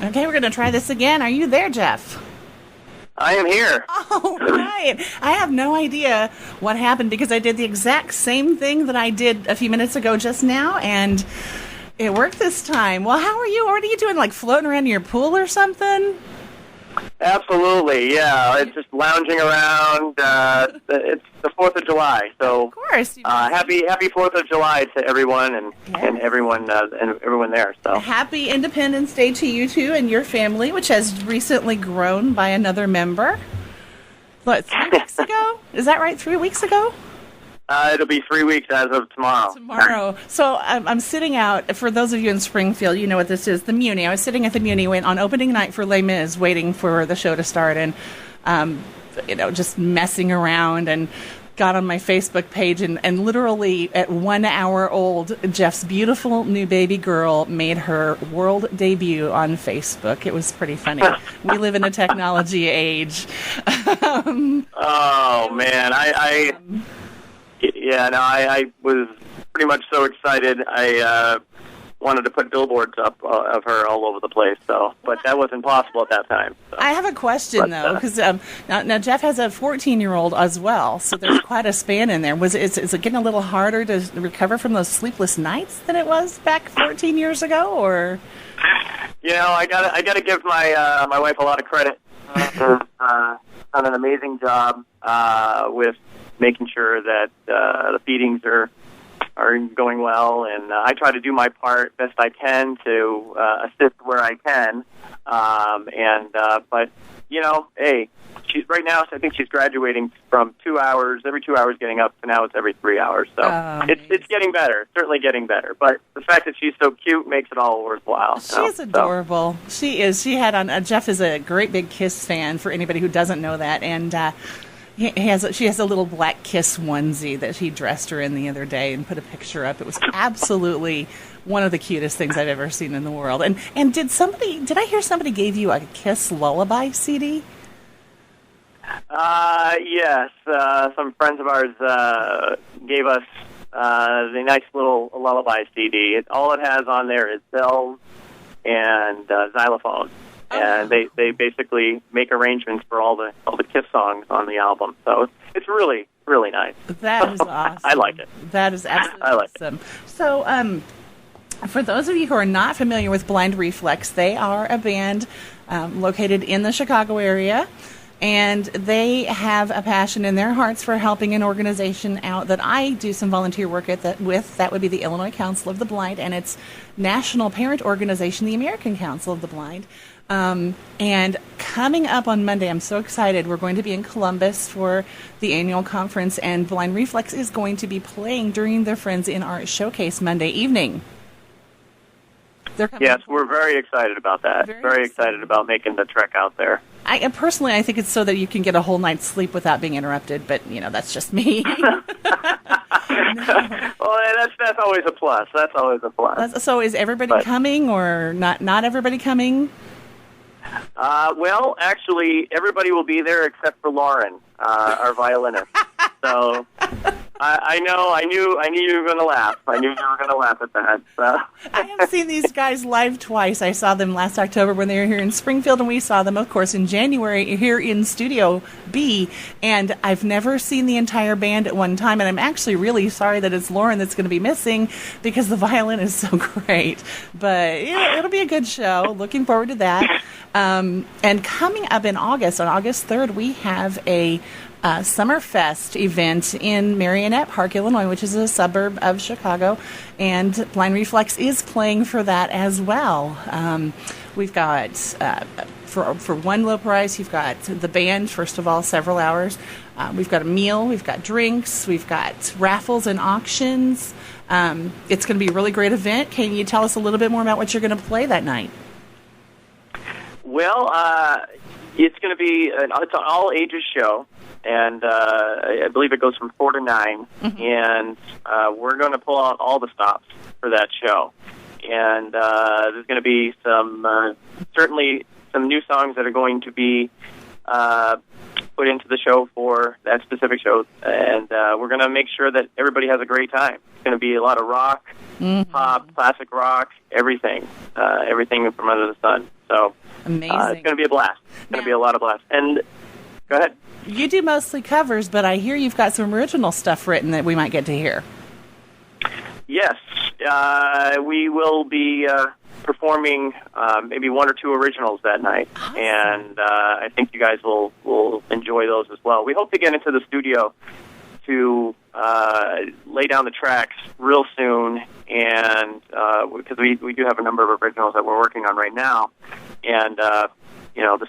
Okay, we're going to try this again. Are you there, Jeff? I am here. All right. I have no idea what happened because I did the exact same thing that I did a few minutes ago just now, and it worked this time. Well, how are you? What are you doing, like floating around in your pool or something? Absolutely, yeah. It's just lounging around. It's the 4th of July, so of course. happy 4th of July to everyone and everyone there. So happy Independence Day to you two and your family, which has recently grown by another member. What, 3 weeks ago? Is that right? 3 weeks ago? It'll be 3 weeks as of tomorrow. Tomorrow. So I'm sitting out, for those of you in Springfield, you know what this is, the Muni. I was sitting at the Muni on opening night for Les Mis, waiting for the show to start, and, just messing around, and got on my Facebook page, and literally at 1 hour old, Jeff's beautiful new baby girl made her world debut on Facebook. It was pretty funny. We live in a technology age. Oh, man. I was pretty much so excited. I wanted to put billboards up of her all over the place, but that wasn't possible at that time. So. I have a question, though, because now Jeff has a 14-year-old as well, so there's quite a span in there. Is it getting a little harder to recover from those sleepless nights than it was back 14 years ago, or? I gotta give my wife a lot of credit. She's done an amazing job with making sure that the feedings are going well, and I try to do my part best I can to assist where I can. But hey, she's right now. I think she's graduating from 2 hours every 2 hours getting up to now it's every 3 hours. So it's getting better. It's certainly getting better. But the fact that she's so cute makes it all worthwhile. She's adorable. So. She is. She had on. Jeff is a great big Kiss fan. For anybody who doesn't know that, and. She has a little black Kiss onesie that he dressed her in the other day and put a picture up. It was absolutely one of the cutest things I've ever seen in the world. And did I hear somebody gave you a Kiss lullaby CD? Yes. Some friends of ours gave us the nice little lullaby CD. All it has on there is bells and xylophone. And they basically make arrangements for all the Kiss songs on the album. So it's really, really nice. That is awesome. I like it. That is absolutely awesome. So for those of you who are not familiar with Blind Reflex, they are a band located in the Chicago area. And they have a passion in their hearts for helping an organization out that I do some volunteer work with. That would be the Illinois Council of the Blind, and its national parent organization, the American Council of the Blind. And coming up on Monday, I'm so excited. We're going to be in Columbus for the annual conference, and Blind Reflex is going to be playing during their Friends in Art Showcase Monday evening. Yes, we're very excited about that. Very excited about making the trek out there. I think it's so that you can get a whole night's sleep without being interrupted, but, that's just me. Well, that's always a plus. That's always a plus. So is everybody coming or not everybody coming? Well, actually, everybody will be there except for Lauren, our violinist. So I knew you were going to laugh. I knew you were going to laugh at that. So. I have seen these guys live twice. I saw them last October when they were here in Springfield, and we saw them, of course, in January here in Studio B. And I've never seen the entire band at one time, and I'm actually really sorry that it's Lauren that's going to be missing because the violin is so great. But it'll be a good show. Looking forward to that. And coming up in August, on August 3rd, we have a Summerfest event in Marionette Park, Illinois, which is a suburb of Chicago, and Blind Reflex is playing for that as well. We've got, for one low price, you've got the band, first of all, several hours. We've got a meal, we've got drinks, we've got raffles and auctions. It's going to be a really great event. Can you tell us a little bit more about what you're going to play that night? Well, it's going to be it's an all-ages show. And I believe it goes from 4 to 9, and we're going to pull out all the stops for that show. And there's going to be certainly some new songs that are going to be put into the show for that specific show. And we're going to make sure that everybody has a great time. It's going to be a lot of rock, pop, classic rock, everything from under the sun. So Amazing. It's going to be a blast. It's going to be a lot of blast. And go ahead. You do mostly covers, but I hear you've got some original stuff written that we might get to hear. Yes. We will be performing maybe one or two originals that night. Awesome. And I think you guys will enjoy those as well. We hope to get into the studio to lay down the tracks real soon, and because we do have a number of originals that we're working on right now, and the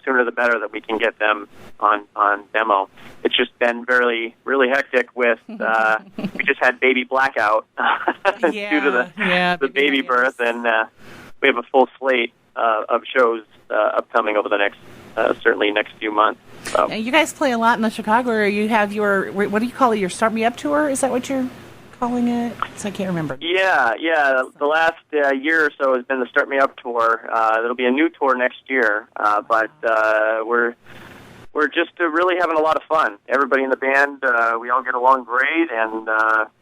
sooner the better that we can get them on demo. It's just been really hectic with we just had baby blackout due to the baby birth, and we have a full slate of shows upcoming over the next certainly next few months. So. You guys play a lot in the Chicago area. You have your, what do you call it, your Start Me Up tour? Is that what you're calling it? So I can't remember. Yeah. The last year or so has been the Start Me Up tour. There'll be a new tour next year, but we're just really having a lot of fun. Everybody in the band, we all get along great, and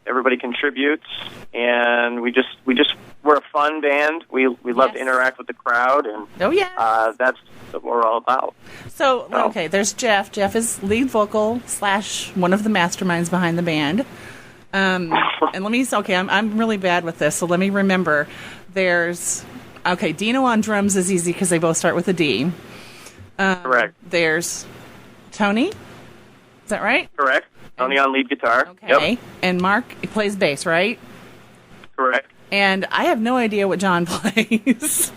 everybody contributes, and we're a fun band. We love to interact with the crowd, and that's what we're all about. So, okay, there's Jeff. Jeff is lead vocal / one of the masterminds behind the band. And let me, I'm really bad with this, so let me remember. There's, Dino on drums is easy because they both start with a D. Correct. There's Tony. Is that right? Correct. Tony on lead guitar. Okay. Yep. And Mark plays bass, right? Correct. And I have no idea what John plays.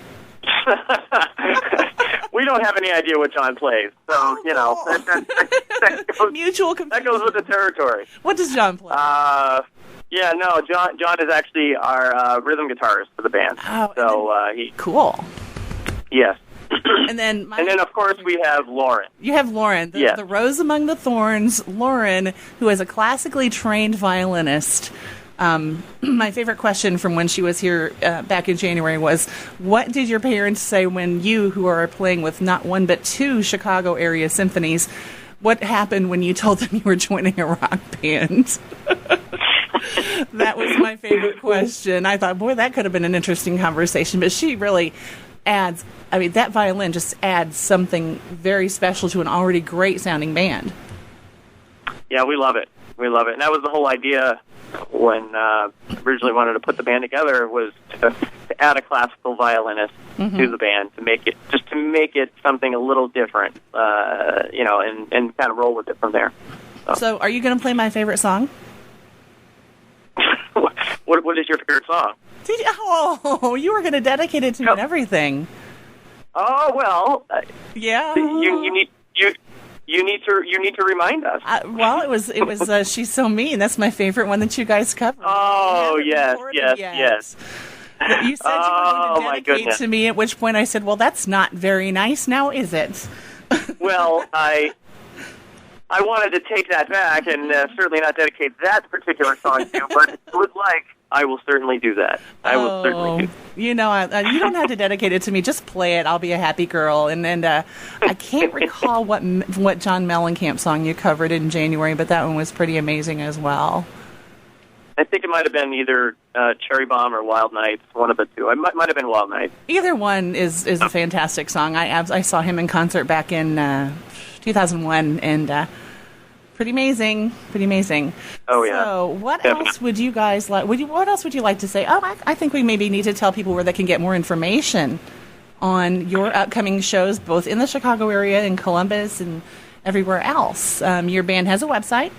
We don't have any idea what John plays, so that goes with the territory. What does John play? John is actually our rhythm guitarist for the band. Oh, so cool. Yes. And then of course we have Lauren. You have Lauren, the Rose Among the Thorns. Lauren, who is a classically trained violinist. My favorite question from when she was here back in January was, what did your parents say when you, who are playing with not one but two Chicago area symphonies, what happened when you told them you were joining a rock band? That was my favorite question. I thought, boy, that could have been an interesting conversation, but she really adds, that violin just adds something very special to an already great sounding band. Yeah, we love it. And that was the whole idea when originally wanted to put the band together, was to add a classical violinist to the band, to make it something a little different, and kind of roll with it from there. So are you going to play my favorite song? What is your favorite song? You were going to dedicate it to me and everything. Oh, well. Yeah. You need to remind us. It was She's So Mean. That's my favorite one that you guys covered. Oh, yes. You said you were going to dedicate to me, at which point I said, well, that's not very nice now, is it? Well, I wanted to take that back and certainly not dedicate that particular song to you, but if you would like, I will certainly do that. I will certainly do that. You don't have to dedicate it to me. Just play it. I'll be a happy girl. And I can't recall what John Mellencamp song you covered in January, but that one was pretty amazing as well. I think it might have been either Cherry Bomb or Wild Nights, one of the two. It might have been Wild Nights. Either one is a fantastic song. I saw him in concert back in 2001, and pretty amazing. Oh, yeah. So what else would you guys like? What else would you like to say? I think we maybe need to tell people where they can get more information on your upcoming shows, both in the Chicago area, in Columbus, and everywhere else. Your band has a website.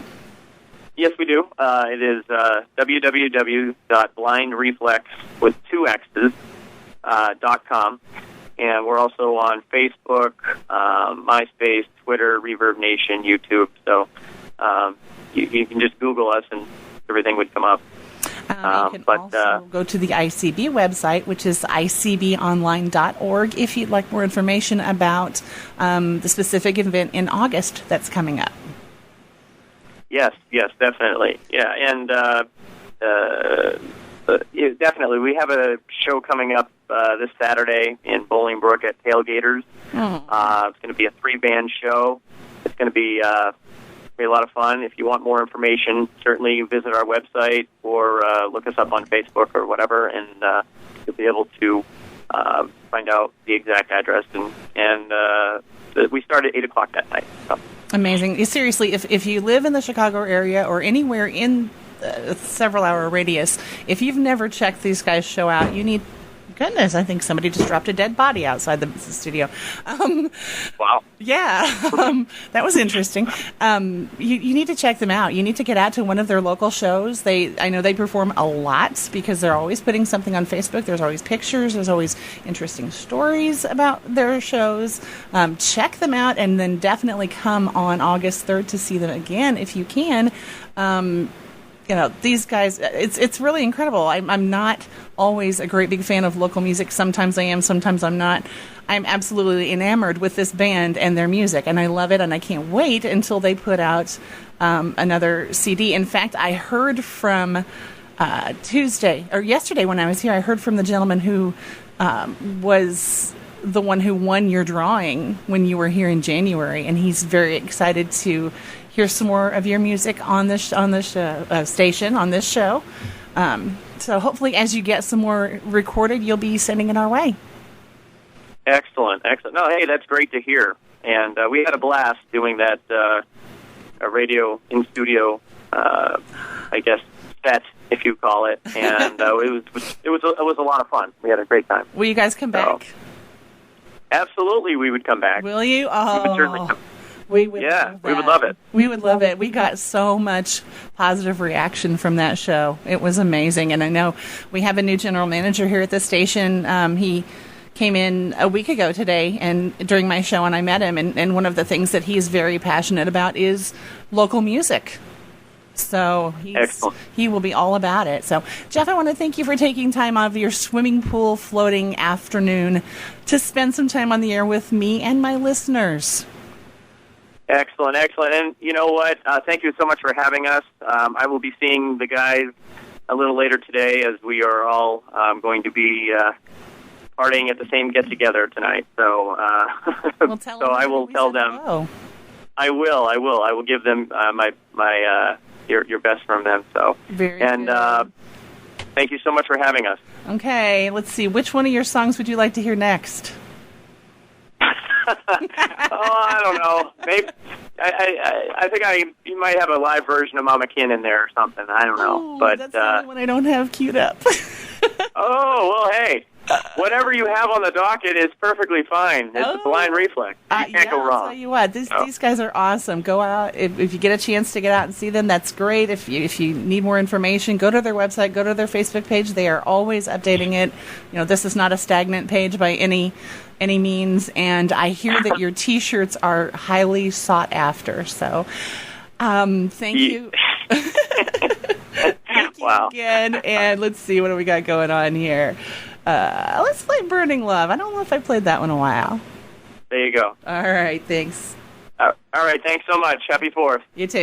Yes, we do. It is www.blindreflex with 2 X's .com, and we're also on Facebook, MySpace, Twitter, Reverb Nation, YouTube. So you can just Google us, and everything would come up. You can also go to the ICB website, which is icbonline.org, if you'd like more information about the specific event in August that's coming up. Yes, definitely. Yeah, and definitely. We have a show coming up this Saturday in Bolingbrook at Tailgaters. It's going to be a 3-band show. It's going to be a lot of fun. If you want more information, certainly visit our website or look us up on Facebook or whatever, and you'll be able to find out the exact address. And we start at 8 o'clock that night. So. Amazing. Seriously, if you live in the Chicago area or anywhere in a several-hour radius, if you've never checked these guys' show out, you need... Goodness, I think somebody just dropped a dead body outside the studio. Wow. Yeah, that was interesting. You need to check them out. You need to get out to one of their local shows. I know they perform a lot because they're always putting something on Facebook. There's always pictures. There's always interesting stories about their shows. Check them out, and then definitely come on August 3rd to see them again if you can. These guys, it's really incredible. I'm not always a great big fan of local music. Sometimes I am, sometimes I'm not. I'm absolutely enamored with this band and their music, and I love it, and I can't wait until they put out another CD. In fact, I heard from yesterday when I was here, I heard from the gentleman who was the one who won your drawing when you were here in January, and he's very excited to hear some more of your music on this station, on this show. So hopefully as you get some more recorded, you'll be sending it our way. Excellent. No, hey, that's great to hear. And we had a blast doing that a radio in-studio, I guess, set, if you call it. And it was a lot of fun. We had a great time. Will you guys come back? Absolutely, we would come back. Will you? Oh. We would certainly come. We would love it. We would love it. We got so much positive reaction from that show. It was amazing. And I know we have a new general manager here at the station. He came in a week ago today and during my show, and I met him. And one of the things that he's very passionate about is local music. So he will be all about it. So, Jeff, I want to thank you for taking time out of your swimming pool floating afternoon to spend some time on the air with me and my listeners. Excellent. And you know what? Thank you so much for having us. I will be seeing the guys a little later today as we are all going to be partying at the same get-together tonight. So, I will tell them. Hello. I will. I will give them your best from them. So, very good. Thank you so much for having us. Okay, let's see. Which one of your songs would you like to hear next? I don't know. Maybe I think you might have a live version of Mama Kin in there or something. I don't know. But that's the only one I don't have queued up. Oh, well, hey. Whatever you have on the docket is perfectly fine. It's a Blind Reflex. You can't go wrong. I'll tell you what, these guys are awesome. Go out. If you get a chance to get out and see them, that's great. If you need more information, go to their website, go to their Facebook page. They are always updating it. This is not a stagnant page by any means. And I hear that your T-shirts are highly sought after. So thank you. Thank you again. And let's see, what do we got going on here? Let's play Burning Love. I don't know if I played that one in a while. There you go. All right, thanks. All right, thanks so much. Happy 4th. You too.